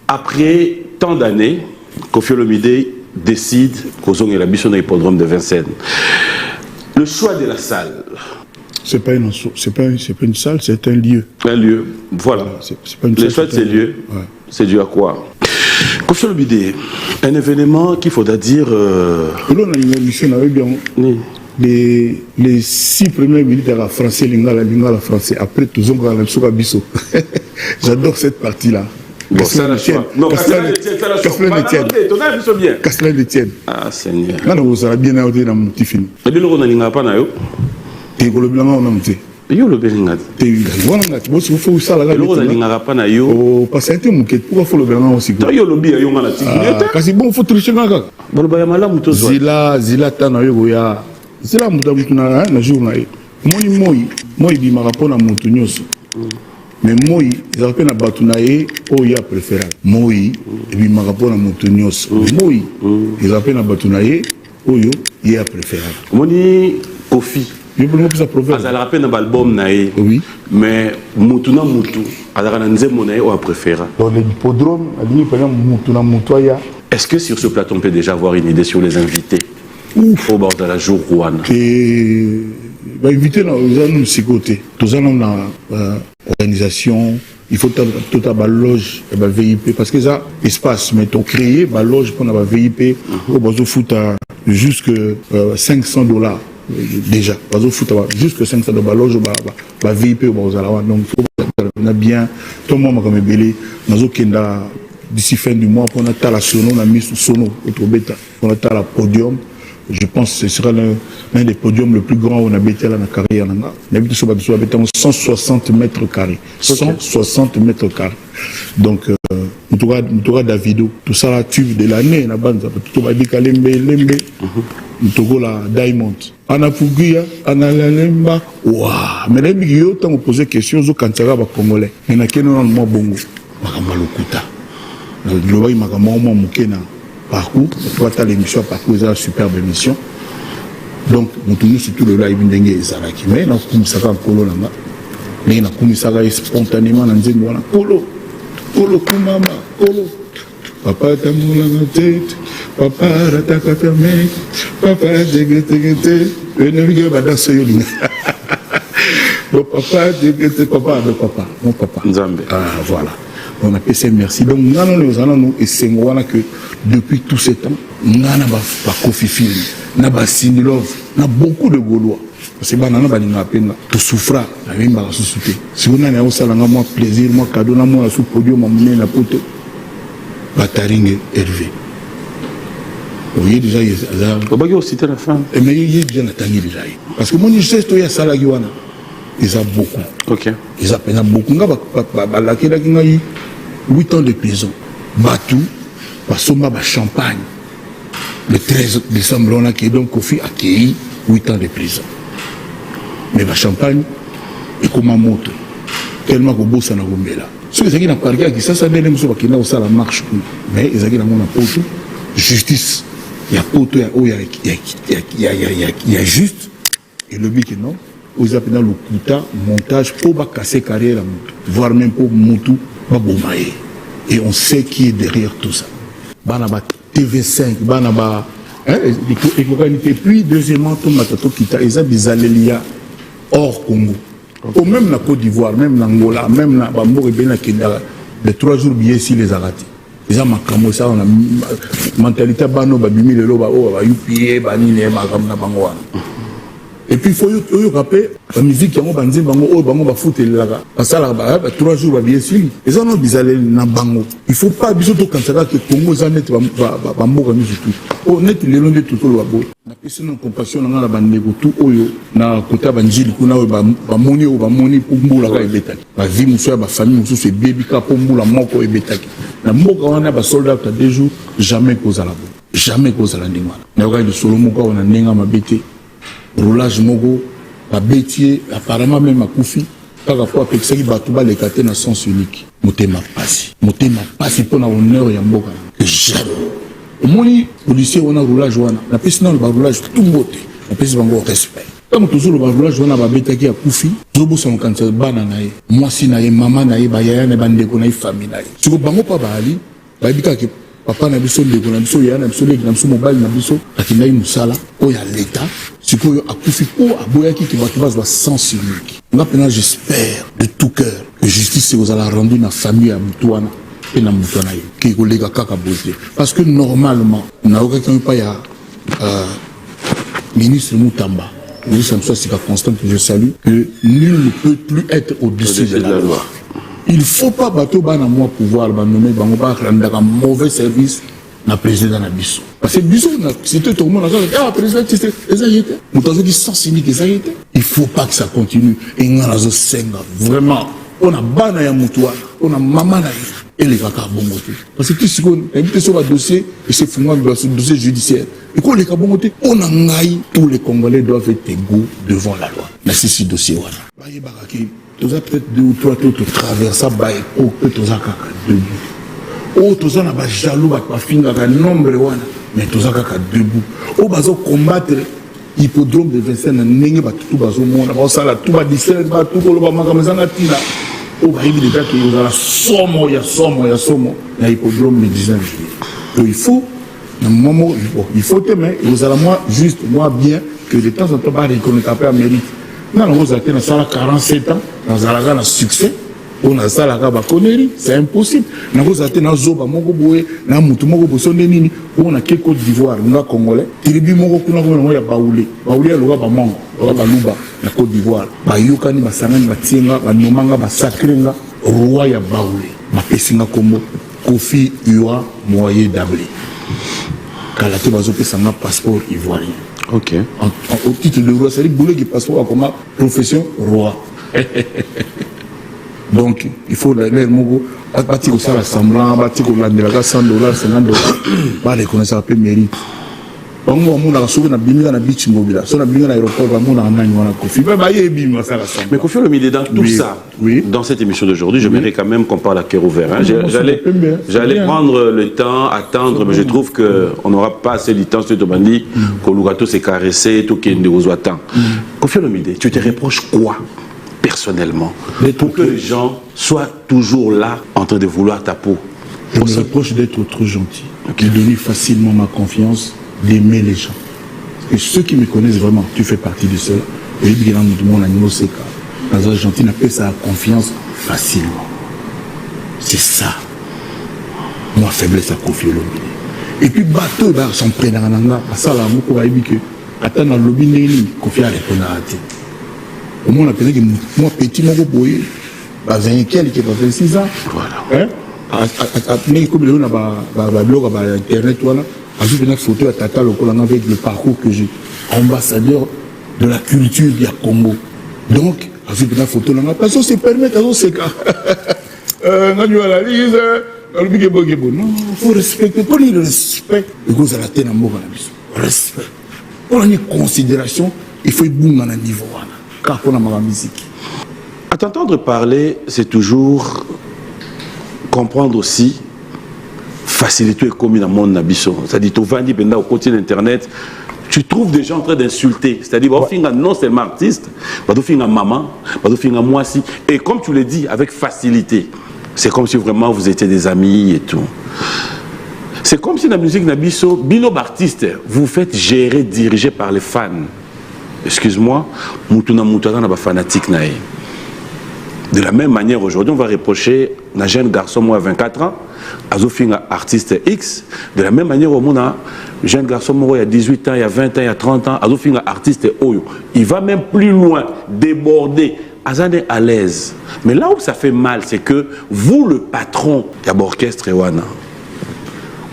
Après tant d'années, Koffi Olomide décide qu'aux zones la mission de l'hippodrome de Vincennes. Le choix de la salle. C'est pas une salle, c'est un lieu. Un lieu, voilà. C'est pas une salle, le choix de ces lieux, ouais. C'est dû à quoi? Koffi Olomide, un événement qu'il faudra dire. Les 6 premières minutes à la français, lingala français. Après, tout le monde a biso. J'adore cette partie-là. Bon, ça la choix. Non, Castellane Etienne. Ah, Seigneur. Là, vous avez bien été dans mon petit film. Et bien, on a l'ingala pas na yo. Et le blanc, on a monté. Et yo le blanc. Et voilà, vous faut ça là. Le on a l'ingala pas na yo. Oh, parce que c'est un mouquet. Pourquoi faut le blanc aussi? Yo le bien, yo ngala tiki. Parce que bon, faut tricher là. Bon, bah ya malamu to zo. Zila tana yo ya. Zila mutu na jour na ye. Moi bi marapona mutu nyoso. Mais moi, ils appellent na batunaye oya préférable. Moi, bi marapona mutu nyoso. Moi, ils appellent na batunaye oyo ya préférable. Moni Koffi. Je peux plus approfondir. Ça rappelle dans l'album naé. Oui. Mais mutu na mutu. Alors na nzemo naé oya préférable. Dans l'hippodrome, ali par exemple mutu na mutu ya. Est-ce que sur ce plateau on peut déjà avoir une idée sur les invités? Ouf. Au bord de la jour Rwanda. Et bah inviter là aux gens de côté. Tous en la organisation, il faut tout à loge et bah VIP parce que ça espace mais ton créer bah loge pour la VIP au bateau foot à jusque $500 déjà bateau foot à jusque $500 loge bah VIP au bateau là donc faut on a bien tout le monde comme belé nazo kenda d'ici fin du mois pour on a la sono on a mis sous sono autre bêta on a la podium. Je pense que ce sera l'un des podiums le plus grand où on a bêté dans la carrière. On a bêté sur 160 mètres carrés. 160 mètres carrés. Donc, on trouve Davido. Tout ça, la tube de l'année, la bande, tout va dire Lembe. On trouve la Diamond. Ana Fuguya, Ana Lemba. Waouh! Mais les millions, quand on pose des questions, aux Kantara, aux Congolais. Il y en a qui n'ont pas de bongo. Makamalokuta. Le loi, il m'a dit parcours, toi l'émission parcours c'est une superbe émission. Donc nous tournons surtout le live d'Engue Zaraki. Mais nous comme ça en colo là-bas. Mais nous comme ça spontanément dans une voilà colo kumama colo. Papa t'a moulé la tête, papa rataka ta main, papa dégete. Ne viens pas danser yo. Mon papa dégete papa de papa, mon papa. Nzambe. Ah voilà. On a fait merci. Donc, nous allons et c'est que depuis tout ce temps, nous avons pas Koffi Film, nous avons Cindy Love, nous avons beaucoup de Gaulois. Parce que nous avons tout souffrir, nous avons souffrir. Si vous avez un plaisir, moi cadeau, nous avons sous podium, nous avons la pote, Bataring Hervé. Vous voyez déjà, il y a vous citer la fin. Mais il y a déjà déjà. Parce que moi, je sais que il y a ça là, ils ont beaucoup. Ok. Ils ont beaucoup. 8 ans de prison. Batou, Basoma, Champagne. Le 13 décembre, on a donc Koffi accueilli 8 ans de prison. Mais Champagne, et comme un moto. Tellement que Bossa n'a pas là. Ceux qui ont parlé, ça n'est même pas qu'il a la marche. Mais ils ont pote. Justice. Il y a pote, il y a juste. Et le but, non. Ils appellent le kuta, montage pour casser carrière, voire même pour Moutou, et on sait qui est derrière tout ça. Banaba TV5, Banaba, puis deuxièmement, tout Matato Kita, ils ont des allélias hors Congo. Ou même la Côte d'Ivoire, même l'Angola, même la Bambo et Bena Kendara, les 3 jours bien ici les arrêtés. Ils ont ma ça, on a mentalité Bano, Babimi, le Loba, Yupi, Bani, les Magamna Bangoana. Et puis il faut rappeler la musique qui a banzi bango oh bango ba foot là parce que 3 jours va bien sûr ils ont bizarre na bango il faut pas biso to kansaka que Congo za net ba mboka ni surtout oh net le long de tout le wabo na personne en compassion na la bandeko tout oyo na kota banjili kuna ba moni pour mbula ka ebetaki ba vie muso ba famille muso c'est baby ka pour mbula moko ebetaki na mboka wana ba soldat ta 2 jours jamais cause la bo jamais cause la ndingwana na ka de solo moko wana ndenga mabete roulage mogo la bétier apparemment même à Koffi par rapport à ce qui va tout bas les cater dans sens unique motema passe pour na honneur ya mboka jamais au moins policier on a roulage wana la personne le roulage tout beauté la personne va respect comme toujours le roulage wana ba betaki à Koffi zobo son cancer bana nae moi si nae maman nae ba yaya ne bande ko nae famille nae si ko bango pa bali babika ke papa na biso ndeko na biso ya na biso leki na biso mobile na biso akindaki mosala oyo ya leta sikoyo akufi po aboyaki ke bato bazwa sens unique. Nga mpena j'espère de tout cœur que justice ekozala rendu na famille ya mutu wana mpe na mutu wana ye ke ekoleka kaka boye te parce que normalement naokaki mpa ya ministre Moutamba, ministre Moussa Constant, que je salue, que nul ne peut plus être au-dessus de la loi. Il ne faut pas battre dans moi pouvoir nommer un mauvais service na président Nabiso. Parce que Biso, c'était tout le monde, ah, président, c'est ça y était. Nous avons dit sans cynique, ça y était. Il ne faut pas que ça continue. Et nous avons vraiment, on a bana ya mutua, on a maman na et les caca bongoté. Parce que tout ce qu'on a sur le dossier, et c'est fondement de ce dossier judiciaire. Et quand les cabongoté, on a ngaï, tous les Congolais doivent être égaux devant la loi. Mais c'est ce dossier, voilà. Baye Baraki, tu as peut-être 2 ou 3 autres traversés, baye, oh, peut-être tu as kaka debout. Oh, tu as pas jaloux, pas finga, nombre, voilà. Mais tu as kaka debout. Oh, bazo combattre. Hippodrome de Vincennes, n'engue pas tout bazo monde, bah ça là, tout va distraire, bah tout le monde comme ça n'a tina. Oh, bah il déjà qu'il y a somme, il y a hippodrome le 19 juillet. Donc il faut, un moment, il faut te mettre, vous allez moi juste, moi bien, que de temps en temps, bah reconnaître après à mérite. Non, vous avez dans ça 47 ans, dans un succès. On a ça là-bas, c'est impossible. Nous avons dans Zoba, Mogoboé, dans Moutoumoko, Bosondenini, on a quelques Côte d'Ivoire, nous avons Congolais. Tribu Moko, nous avons Baoulé. Baoulé, nous avons Mango, nous avons Louba, la Côte d'Ivoire. Bayokani, Basangani, Batienga, Banomanga, Basakrenga, Roi ya Baoulé. Mapesinga Kombo, Kofi, Ua, Moye Dablé. Kalaté Bazope, Sanga, passeport ivoirien. Ok. Au titre de roi, c'est-à-dire Boulé qui passeport à comment profession roi. Donc, il faut l'air mogo, bâtir ça semblant, bâtir $100, $50, bah les connaisseurs peu mérite. Bon, on a sauvé na bimila na beach mobile, sur la bimila aéroport, on a un an, on a Kofi. Mais Kofi Olomide, dans tout ça, dans cette émission d'aujourd'hui, j'aimerais quand même qu'on parle à cœur ouvert. Hein. J'allais prendre le temps, attendre, mais je trouve qu'on n'aura pas assez de temps sur Tobandi, qu'on nous tout s'est caressé, tout qui est de temps. Kofi Olomide, tu te reproches quoi personnellement pour que les gens soient toujours là en train de vouloir ta peau? Je me reproche d'être trop gentil, de donner facilement ma confiance, d'aimer les gens. Et ceux qui me connaissent vraiment, tu fais partie de cela. Et je dis que mon animal c'est quand les gentil n'appellent ça confiance facilement. C'est ça. Moi faiblesse à Kofi Olomide. Et puis bateau bah son prénom ça là moi va dire que attends dans lobby neni Kofi a répondu à rater. Au moins, on a appelé que moi, petit, mon boy, bah, 20 qui a 26 ans. Voilà. Après, comme on a blog, internet, voilà, j'ai une photo à Tata Lokola avec le parcours que j'ai. Ambassadeur de la culture du Congo. Donc, j'ai une photo là, parce que c'est permis, c'est cas. On a la lise, non, il faut respecter, pour le respect, il faut la tenir en respect. Pour la considération, il faut y boum dans le niveau. À t'entendre parler, c'est toujours comprendre aussi faciliter comme dans le monde nabiso. C'est-à-dire, tu vas dire au côté d'internet, tu trouves des gens en train d'insulter. C'est-à-dire, non seulement artiste, maman, moi aussi. Et comme tu le dis, avec facilité. C'est comme si vraiment vous étiez des amis et tout. C'est comme si la musique nabiso, bino artiste, vous faites gérer, diriger par les fans. Excuse-moi, Moutouana n'a pas fanatique. De la même manière, aujourd'hui, on va reprocher un jeune garçon, moi, à 24 ans, à un artiste X. De la même manière, on a un jeune garçon, moi, il y a 18 ans, il y a 20 ans, il y a 30 ans, à un artiste Oyo. Il va même plus loin, déborder, à l'aise. Mais là où ça fait mal, c'est que vous, le patron, il y a l'orchestre Ewana,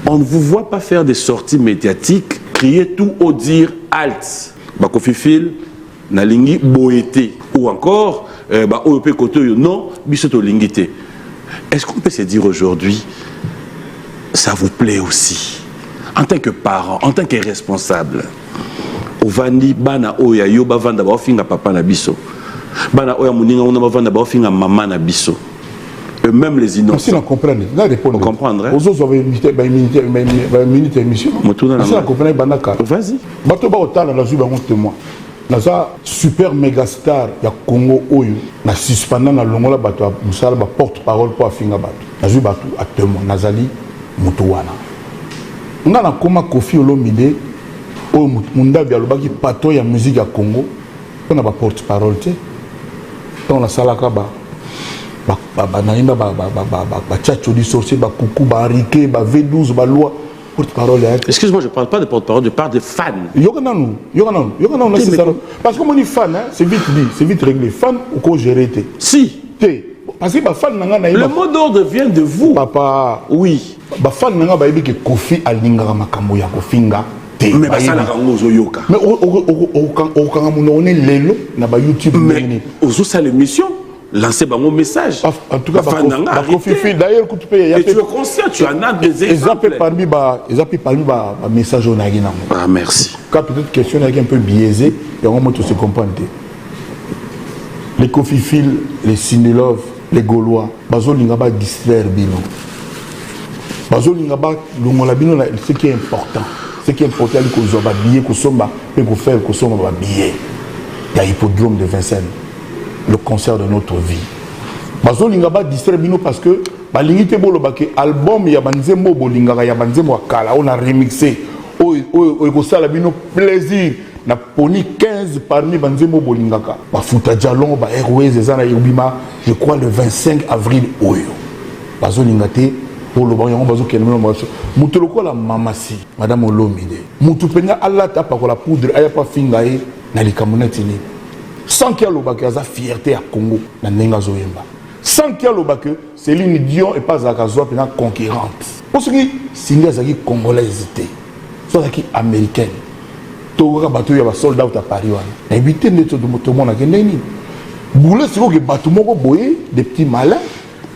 on ne vous voit pas faire des sorties médiatiques, crier tout au dire halt. Bakofifil, Nalingi, Boété, ou encore, Oyope Kotoyo, non, Bissoto Lingité. Est-ce qu'on peut se dire aujourd'hui, ça vous plaît aussi, en tant que parent, en tant que responsable, Ovandi, Bana Oya, Yoba Vanda, Baofinga Papa Nabiso, Bana Oya Muninga, Ona Vanda, Baofinga Maman Nabiso. Même les innocents. Si on comprend, là, on comprendrait. Aux autres, on va minute émission. Si on comprend, vas-y. Bato ba otala na zuba témoin. Naza super méga star ya Congo oyo na suspendant na longola bato musala ba porte-parole pour afinga bato. Na zuba bato actuellement nazali mutuwana nga na koma Koffi Olomide o mundabi alobaki pato ya musique ya Congo on a ba porte parole te on la salaka ba naïma ba tchatcho du sorcier ba coucou ba riquet ba V12 ba loi porte-parole. Excuse-moi, je ne parle pas de porte-parole, je parle de fans. Yoganano, c'est ça. Parce que moi, je suis fan, c'est vite dit, c'est vite réglé. Fan ou quoi gérer? Si. Parce que fan le mot d'ordre vient de vous. Papa, oui. Fan nanga ba yebi ke Koffi alingaka makambo ya kofinga. Mais basala kango zoyoka. Mais au kangamuno on est lelo na ba YouTube. Mais ozo ça l'émission. Lancer mon message. En tout cas, d'ailleurs, et tu es conscient, tu en as des exemples. Ils ont parmi message au Nagina. Ah, merci. Quand peut-être question est un peu biaisée, et on va se comprendre. Les Koffi, les Sinelov, les Gaulois, Bazo Lingaba distraire Bino. Bazo Lingaba, ce qui est important. Ce qui est important, c'est qu'on soit habillé, qu'on soit habillé. Il y a l'hippodrome de Vincennes. Le concert de notre vie. Bazo lingaba distrait bino parce que balingite bolo bake album ya banzembo bolingaka ya banzembo akala on a remixé o sala bino plaisir na poni 15 parmi banzembo bolingaka ba futa jalon ba Airways ezana yobima je crois le 25 avril oyo bazo lingate bolo ba yango bazo kenelo bazo mutoloko la mamasi madame Olomide mutu penya Allah ta pa ko la poudre aya pa finga e na likamuneti ni sans qu'il y ait la fierté à Congo, sans qu'il y ait Céline Dion et pas à Kazoa, conquérante. Parce que si nous sommes congolaises, soit américaine, tout le monde a soldat à Paris. Évitez de tout le monde à Kendeni. Boulez si vous avez des petits malins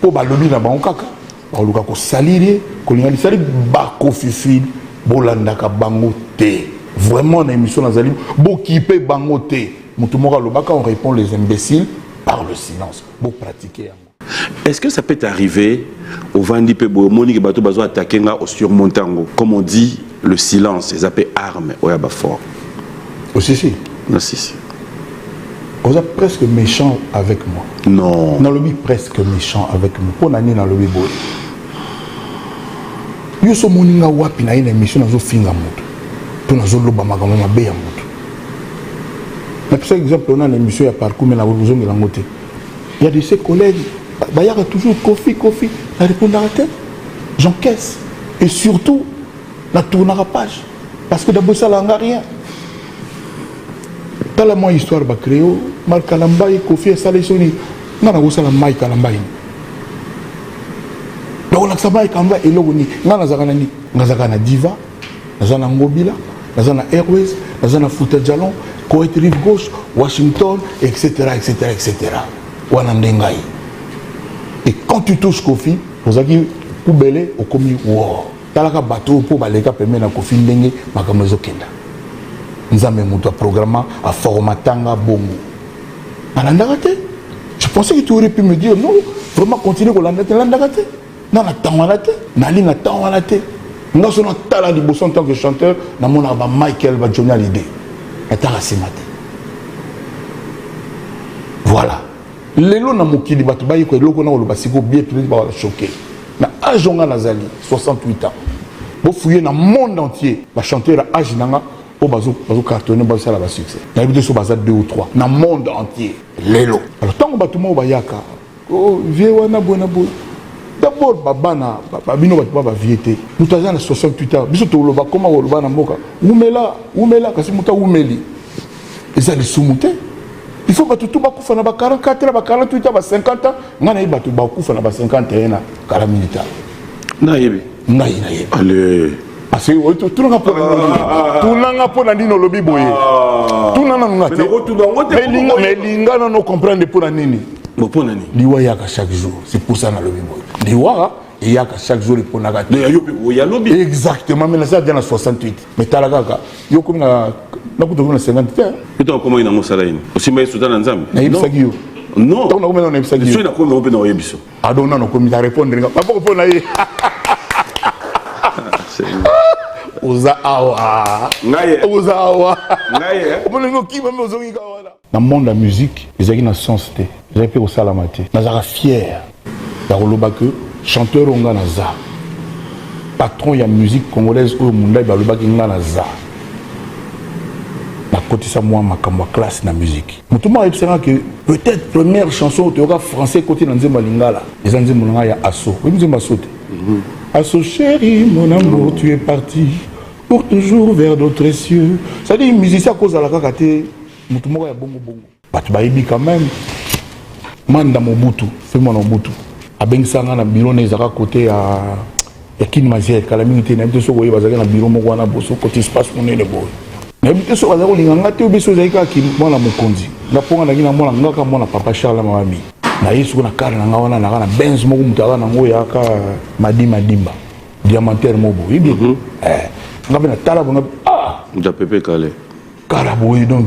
pour balobi na bankaka. Baluka ko salire, ko lingali sali ba Koffi bolandaka bangote. Vraiment na émission na zali bo kipe bangote. On répond les imbéciles par le silence. Pour pratiquer. Est-ce que ça peut arriver au Vandi Pebo, Monique Bato Bazo attaquer au surmontango, comme on dit, le silence, ils appellent armes, ouais, bah fort. Aussi, si. Non, si. Vous êtes presque méchant avec moi. Non. Dans le but presque méchant avec moi. Pour l'année dans le but boy. Yo so moninga wapi na une émission na zo finga moto. Pour na zo loba makambo mabe ya moto. Par exemple, on a une émission à parcours, mais il y a de ses collègues, il y a toujours Koffi, la répondre à la tête, j'encaisse. Et surtout, la tourne à la page. Parce que d'abord, ça n'a rien. Dans la moindre histoire, Bakréo, Marc Kalambaye, Koffi et Salé-Soni, on a aussi la maille Kalambaye. Donc, on a ça maille Kalambaye et l'Ogoni, on a Nazagana Diva, Nazana Ngobila, Nazana Airways, Nazana Fouta Jalon, Koweït Rive Gauche, Washington, etc. Wanandengai. Et quand tu touches Koffi, vous avez poubelle au commis wow. Talaka bateau pour baleka permet na Koffi ndenge makamezo kenda. Nzame muto programme à formatanga bongo. Anandagate. Je pensais que tu aurais pu me dire non, vraiment continuer ko landagate. Non, na tangwalate, na linga tangwalate. Nous sommes talent de Bosson en tant que chanteur, na mon arba Michael va Johnny Hallyday. Voilà. Lelo na mokili bato bayi ko eloko na oloba siko bien peut-être ba choquer. Na ajonga nazali 68 ans. Bo fouiller na monde entier ba chanteur âge nanga o bazo cartonner ba sala ba succès. Na biso so baza 2 ou 3 na monde entier. Lelo. Alors tant bato mo ba yaka. Oh vie wana bona bo. D'abord babana babino bato ba viété. Nous tazana 68 ans. Biso to loba comment oloba na mboka. Umela kasi muta umeli. Et ça les soumouté. Il faut que tout bakufa na ba 44 ba 48 ba 50 ans. Ngana yi bato bakufa na ba 51 na kala militaire. Na yebi. Allez. Parce que tout n'a pas na dino lobi boye. Tout n'a na ngate. Mais linga non comprendre pour la nini. Bon pour nani. Liwa yaka chaque jour. C'est pour ça na lobi boye. Liwa et yaka chaque jour pour na gate. Ya lobi. Exactement, mais ça dans 68. Mais talaka yo comme na na 50 ans. Putain comment il a mon salaire. Aussi mais soudan nzambe. Non. Donc on a ça. Je suis d'accord mais on peut na yebiso. Ah donc non comme il répondre. Pas pour répondre là. Oza awa. Oza awa. On ne qui même ozongi kawala. Dans le monde de la musique, les gens qui n'ont sens té, les gens qui ont salamate, nazara fier. Daroloba que chanteur onga naza. patron de la musique congolaise au monde ba loba kinga na za na côté ça moi ma classe na musique tout le monde sait que peut-être première chanson tu auras français côté na nzemba lingala les nzemba nga ya asso oui nzemba sauté asso chéri mon amour tu es parti pour toujours vers d'autres cieux ça dit musicien à cause de la kakate mutu moko ya bongo bongo batu bayibi quand même manda Mobutu fais-moi Mobutu abengisanga na bureau nezaka côté ya kin mazie calamité na biso koyeba zaka na bureau moko wana boso côté espace monene boy na biso bazaka linganga te biso zaika ki mwana mokonzi na ponga na kina mwana ngaka mwana papa Charles Mawami na yesu na kare na ngawana na benz moko mutaka na ngo yaka madima dimba diamantaire mobo ibi ngabe na tala bona nda pepe kale karabo donc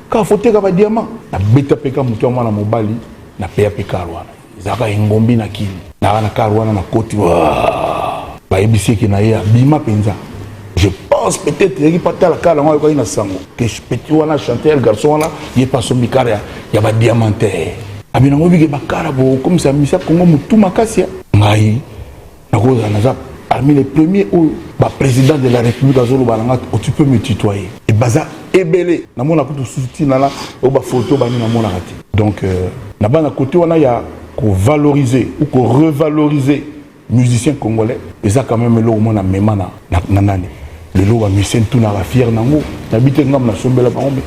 ka foteka ba diamant na beta peka mutu mwana mobali na peya peka rwana zaka ingombi na kini na karwana na koti ba ebisiki na ya bima penza je pense peut-être qu'il pas la kala ngwa ko ina sango que je petit wana chanter le garçon wana il pas son bikara ya ba diamantaire abina ngobi ke bakara bo comme ça misa kongo mutu makasi ngai na ko na za parmi les premiers ou ba président de la République azolo balanga tu peux me tutoyer et baza ebele na mona ko soutenir na o ba photo ba ni na mona rati donc na bana côté wana ya ko valoriser ou ko revaloriser musiciens congolais et ça quand même le au moins même na nani le lo ba musicien tout na fier nango na bité ngam na sombela ba ngombe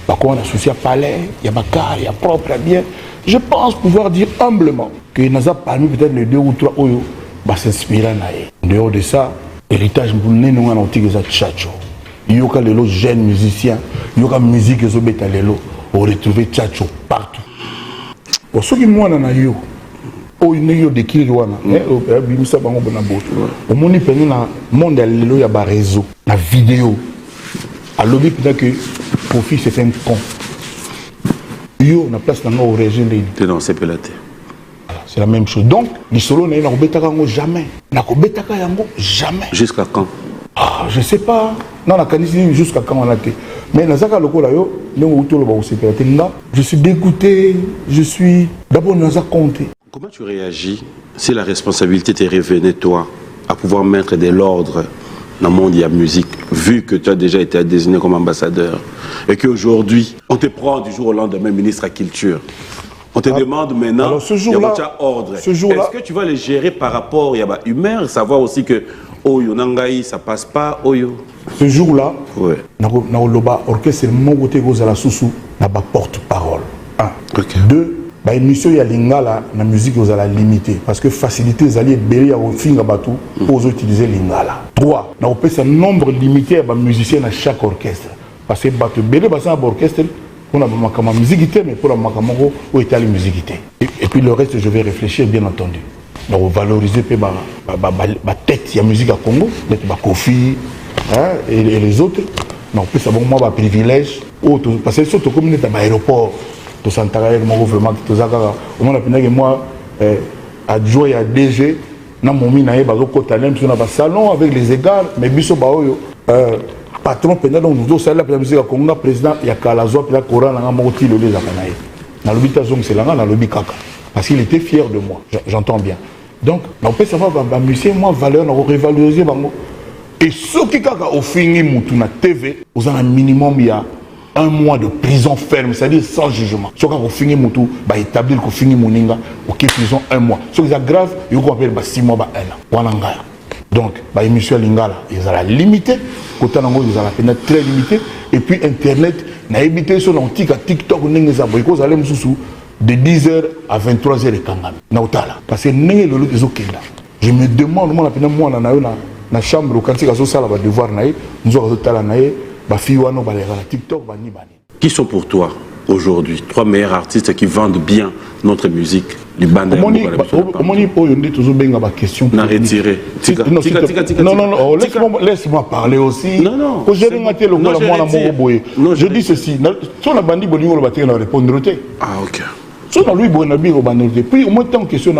ba ko na souci à palais il y a bakar il y a propre bien je pense pouvoir dire humblement que naza parmi peut-être les 2 ou 3 oyo ba s'inspirer na ye en dehors de ça héritage mbune nonga na otiki za tchacho yoka lelo jeune musicien yoka musique ezobeta lelo on retrouver tchacho partout au soki mwana na yo o ineyo dekiri wana bimisa bango bona boto o moni peni na monde ya lelo ya ba réseau na vidéo alobi peut-être que profit c'est un con yo na place na au régime de non c'est pelaté c'est la même chose donc les solo na kobetaka ngo jamais na kobetaka yango jamais jusqu'à quand je sais pas non la kanisi jusqu'à quand on a été mais nazaka lokola yo ndongo utolo ba osepelate nga je suis dégoûté je suis d'abord naza compté. Comment tu réagis si la responsabilité t'est revenue, toi, à pouvoir mettre de l'ordre dans le monde de la musique, vu que tu as déjà été désigné comme ambassadeur, et qu'aujourd'hui, on te prend du jour au lendemain ministre à la culture. On te demande maintenant, alors ce jour-là, ordre. Est-ce que tu vas les gérer par rapport à l'humeur, savoir aussi que Oyo Nangaï, ça passe pas, Oyo? Ce jour-là, ouais. Na Oloba, orchestre, mon côté, la sousou, na ba porte-parole. 1. Okay. 2. Bah émission ya lingala na musique vous allez limiter parce que faciliter les alliés belé à finga batu pour utiliser lingala. 3. Na opé un nombre limité à musiciens à chaque orchestre parce que batu belé basa à orchestre on a ma musique mais pour la makamoko ou étaler musique et puis le reste je vais réfléchir bien entendu. Na valoriser pe ba tête ya musique à Congo, d'être ba Kofi et les autres. Na opé ça bon moi ba privilège parce que surtout comme dans l'aéroport to santaka moko vraiment to zakaka au moins napinaki moi adjoint ya DG na momi na ye bazokota même sur na ba salon avec les égards mais biso ba oyo patron pendant donc nous ça la musique ya Congo président ya Kalazwa puis la Coran na moko tilo les akana ye na lobita zong selanga na lobi kaka parce qu'il était fier de moi j'entends bien donc na peut savoir ba musicien moi valeur na revaloriser bango et ce qui kaka au fini mutu na TV aux un minimum il y a 1 mois de prison ferme, c'est-à-dire sans jugement. Si on finit mon tour, bah établir qu'on finit mon ninga, ok prison 1 mois. Si c'est grave, il faut appeler 6 mois, 1 an. Donc, bah émission lingala, ils ont la limité. Côté nango, ils ont la peine très limitée. Et puis internet, n'a évité sur TikTok, vous allez me sous de 10h à 23h et kangami. Nautala. Parce que n'est le lot des okenda. Je me demande moi la peine moi na chambre quand c'est que ça va devoir naï, nous avons tala naï. Qui sont pour toi aujourd'hui 3 meilleurs artistes qui vendent bien notre musique? Les bandes non, laisse-moi parler aussi. Non. Je dis ceci. Ah, ok. Puis au moins, tant question,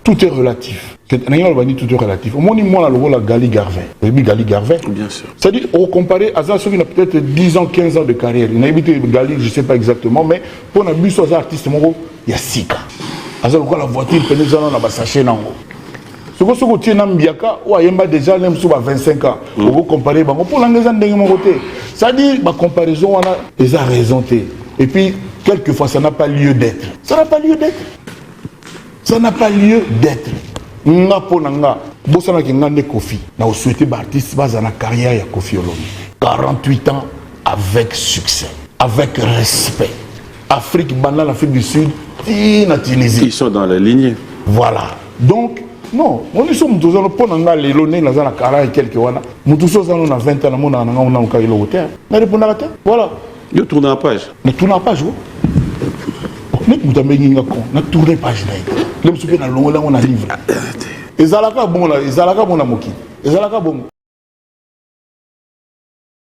tout est relatif. Tout est relatif. Au moins, moi, la Gali Garvin. Gali Garvin. Bien sûr. C'est-à-dire, on compare à ça, ceux qui ont peut-être 10 ans, 15 ans de carrière. Il a habité Gali, je ne sais pas exactement, mais pour un bus aux artistes, il y a 6 cas. À ça, la voiture, il y a un sachet. Ce que tu as Mbiaka, ou Ayemba déjà, même sur 25 ans, vous comparez, pour l'engagement de mon côté. Ça dit, ma comparaison, on a des raisons. Et puis, quelquefois, ça n'a pas lieu d'être. Ça n'a pas lieu d'être. Ça n'a pas lieu d'être. Nga ponanga, bosana ki ngande Kofi. Na souhaité artiste baza na carrière ya Kofi Olomide. 48 ans avec succès, avec respect. Afrique, banane, l'Afrique du Sud, et la Tunisie. Ils sont dans la lignée. Voilà. Donc, non, on est sur Moutouzo, on a les lonés, on a la carrière et quelques wana. Moutouzo, on a 20 ans, on a un carré au terre. On a répondu à la terre. Voilà. Ils tournent la page. On tourne la page, on a tourné la page. On a tourné la page. On a livré. Et Zalaka bon, Zalaka bon, Moki. Et Zalaka bon.